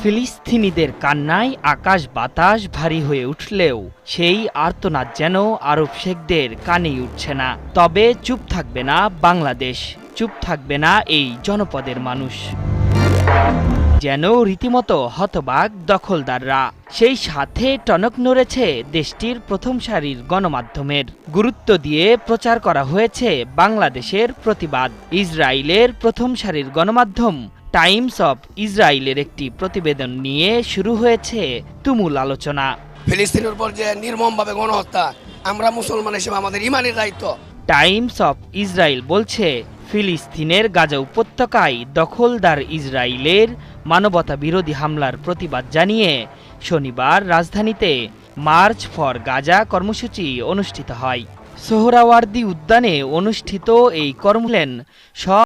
ফিলিস্তিনিদের কান্নায় আকাশ বাতাস ভারী হয়ে উঠলেও সেই আর্তনাদ যেন আরব শেখদের কানেই উঠছে না। তবে চুপ থাকবে না বাংলাদেশ, চুপ থাকবে না এই জনপদের মানুষ। যেন রীতিমতো হতবাক দখলদাররা। সেই সাথে টনক নড়েছে দেশটির প্রথম সারির গণমাধ্যমের। গুরুত্ব দিয়ে প্রচার করা হয়েছে বাংলাদেশের প্রতিবাদ। ইসরায়েলের প্রথম সারির গণমাধ্যম টাইমস অফ ইসরায়েলের একটি প্রতিবেদন নিয়ে শুরু হয়েছে তুমুল আলোচনা। ফিলিস্তিনের উপর যে নির্মমভাবে গণহত্যা, আমরা মুসলমান হিসেবে আমাদের ইমানের দায়িত্ব। টাইমস অফ ইসরায়েল বলছে, ফিলিস্তিনের গাজা উপত্যকায় দখলদার ইসরায়েলের মানবতা বিরোধী হামলার প্রতিবাদ জানিয়ে শনিবার রাজধানীতে মার্চ ফর গাজা কর্মসূচি অনুষ্ঠিত হয়। সোহরাওয়ার্দী উদ্যানে অনুষ্ঠিত এই কর্মসূচিতে সব